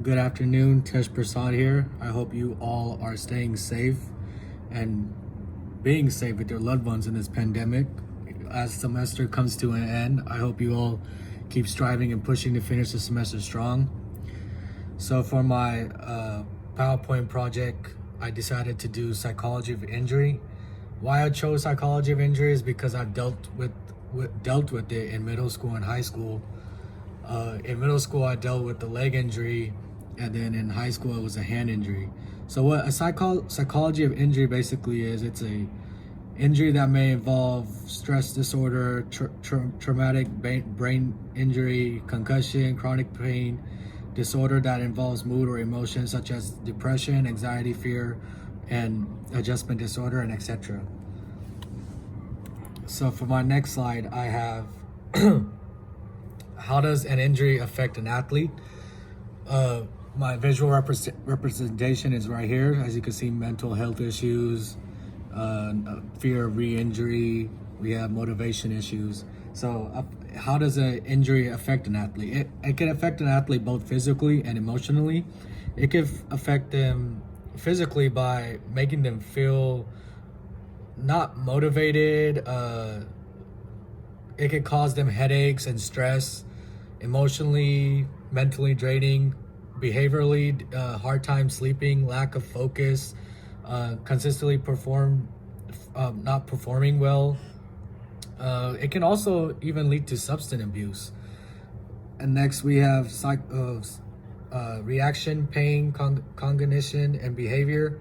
Good afternoon, Tesh Prasad here. I hope you all are staying safe and being safe with your loved ones in this pandemic. As semester comes to an end, I hope you all keep striving and pushing to finish the semester strong. So for my PowerPoint project, I decided to do psychology of injury. Why I chose psychology of injury is because I've dealt with it in middle school and high school. In middle school, I dealt with the leg injury, and then in high school, it was a hand injury. So what a psychology of injury basically is, it's a injury that may involve stress disorder, traumatic brain injury, concussion, chronic pain, disorder that involves mood or emotions such as depression, anxiety, fear, and adjustment disorder, and etc. So for my next slide, I have how does an injury affect an athlete? My visual representation is right here. As you can see, mental health issues, fear of re-injury, we have motivation issues. So how does an injury affect an athlete? It can affect an athlete both physically and emotionally. It can affect them physically by making them feel not motivated. It can cause them headaches and stress, emotionally, mentally draining, behaviorally, hard time sleeping, lack of focus, consistently not performing well. It can also even lead to substance abuse. And next we have reaction, pain, cognition, and behavior.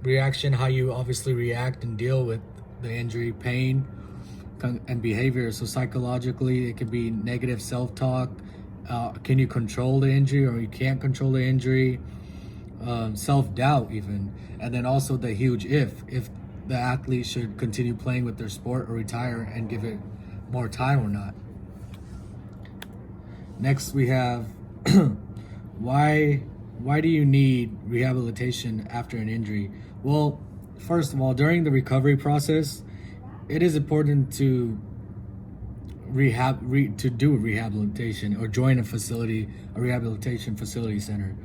Reaction, how you obviously react and deal with the injury, pain, and behavior. So psychologically, it could be negative self-talk. Can you control the injury, or you can't control the injury? Self-doubt even. And then also the huge if the athlete should continue playing with their sport or retire and give it more time or not. Next we have why do you need rehabilitation after an injury? Well, first of all, during the recovery process, it is important to do rehabilitation or join a rehabilitation facility center.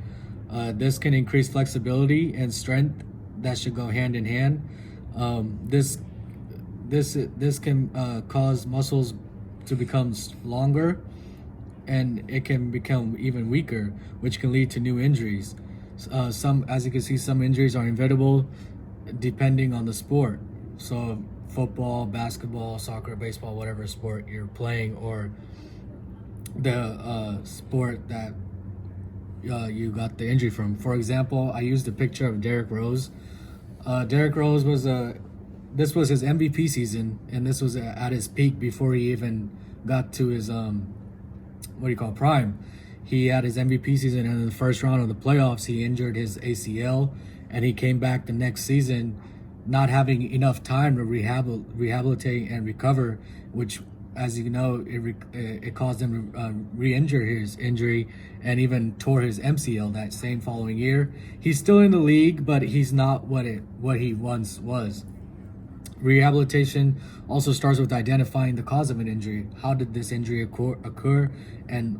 This can increase flexibility and strength that should go hand in hand. This can cause muscles to become longer, and it can become even weaker, which can lead to new injuries. As you can see, some injuries are inevitable depending on the sport. So football, basketball, soccer, baseball, whatever sport you're playing, or the sport that you got the injury from. For example, I used a picture of Derrick Rose. Derrick Rose this was his MVP season, and this was at his peak before he even got to his prime. He had his MVP season, and in the first round of the playoffs, he injured his ACL, and he came back the next season not having enough time to rehabilitate and recover, which, as you know, it caused him to re-injure his injury and even tore his MCL that same following year. He's still in the league, but he's not what he once was. Rehabilitation also starts with identifying the cause of an injury. How did this injury occur, and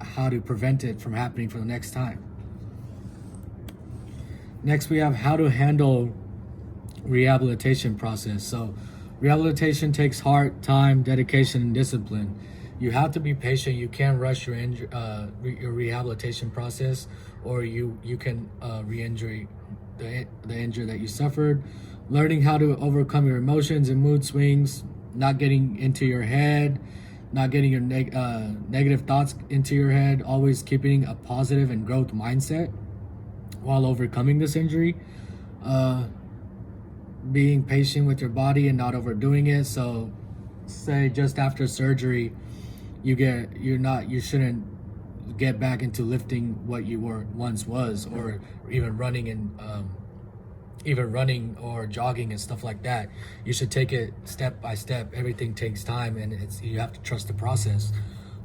how to prevent it from happening for the next time. Next, we have how to handle rehabilitation process. So rehabilitation takes heart, time, dedication, and discipline. You have to be patient. You can't rush your rehabilitation process, or you can re-injure the injury that you suffered. Learning how to overcome your emotions and mood swings, not getting into your head, not getting your negative thoughts into your head, always keeping a positive and growth mindset while overcoming this injury. Being patient with your body and not overdoing it. So say just after surgery you shouldn't get back into lifting what you once was, or even running or jogging and stuff like that. You should take it step by step. Everything takes time, and you have to trust the process.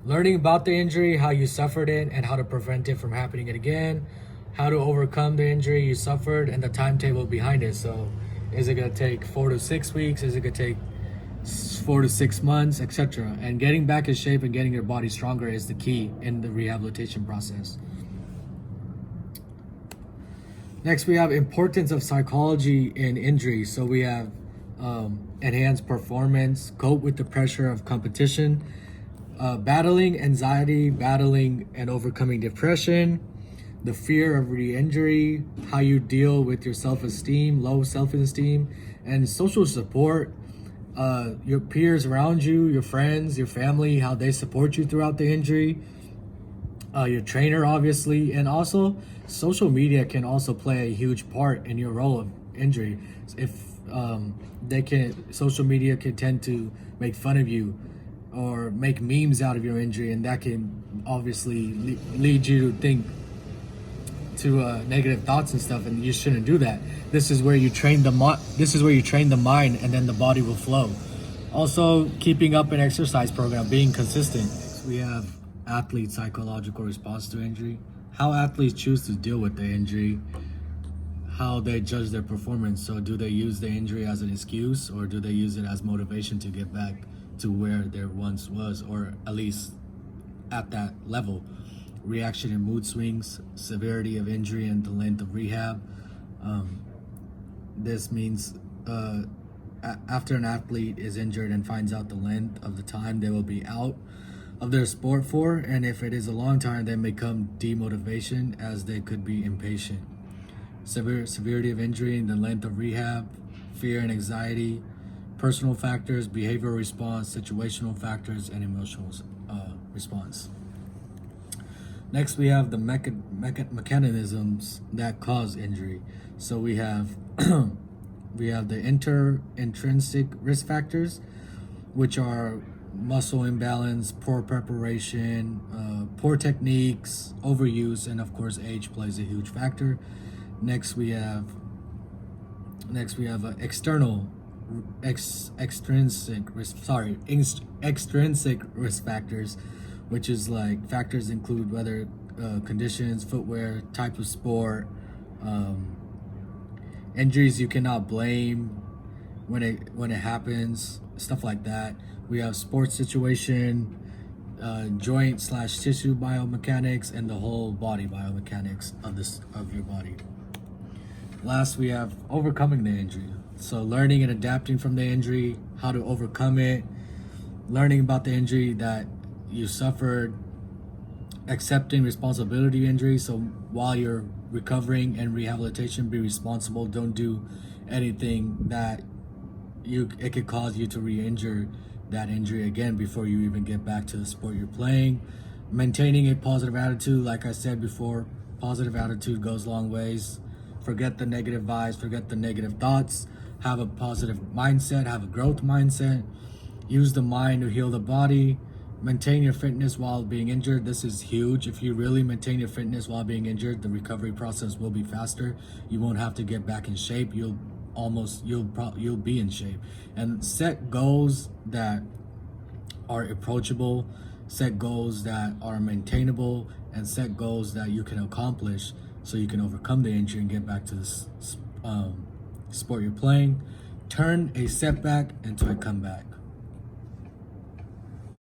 Learning about the injury, how you suffered it, and how to prevent it from happening again. How to overcome the injury you suffered, and the timetable behind it. So is it going to take 4 to 6 weeks? Is it going to take 4 to 6 months, etc. And getting back in shape and getting your body stronger is the key in the rehabilitation process. Next, we have importance of psychology in injury. So we have enhanced performance, cope with the pressure of competition, battling anxiety, battling and overcoming depression, the fear of re-injury, how you deal with your self-esteem, low self-esteem, and social support. Your peers around you, your friends, your family, how they support you throughout the injury, your trainer, obviously, and also social media can also play a huge part in your role of injury. If social media can tend to make fun of you or make memes out of your injury, and that can obviously lead you to think to negative thoughts and stuff, and you shouldn't do that. This is where you train the mind, and then the body will flow. Also, keeping up an exercise program, being consistent. We have athlete psychological response to injury, how athletes choose to deal with the injury, how they judge their performance. So do they use the injury as an excuse, or do they use it as motivation to get back to where there once was, or at least at that level? Reaction and mood swings, severity of injury and the length of rehab. This means after an athlete is injured and finds out the length of the time they will be out of their sport for, and if it is a long time, they may come demotivation as they could be impatient. Severity of injury and the length of rehab, fear and anxiety, personal factors, behavioral response, situational factors, and emotional response. Next, we have the mechanisms that cause injury. So we have the intrinsic risk factors, which are muscle imbalance, poor preparation, poor techniques, overuse, and of course age plays a huge factor. Next we have extrinsic risk factors, which is like factors include weather conditions, footwear, type of sport, injuries you cannot blame when it happens, stuff like that. We have sports situation, joint/tissue biomechanics, and the whole body biomechanics of your body. Last, we have overcoming the injury. So learning and adapting from the injury, how to overcome it, learning about the injury that you suffered, accepting responsibility injury. So while you're recovering and rehabilitation, be responsible. Don't do anything that it could cause you to re-injure that injury again before you even get back to the sport you're playing. Maintaining a positive attitude, like I said before, positive attitude goes a long ways. Forget the negative vibes, forget the negative thoughts. Have a positive mindset, have a growth mindset. Use the mind to heal the body. Maintain your fitness while being injured. This is huge. If you really maintain your fitness while being injured, the recovery process will be faster. You won't have to get back in shape. You'll be in shape. And set goals that are approachable, set goals that are maintainable, and set goals that you can accomplish so you can overcome the injury and get back to the sport you're playing. Turn a setback into a comeback.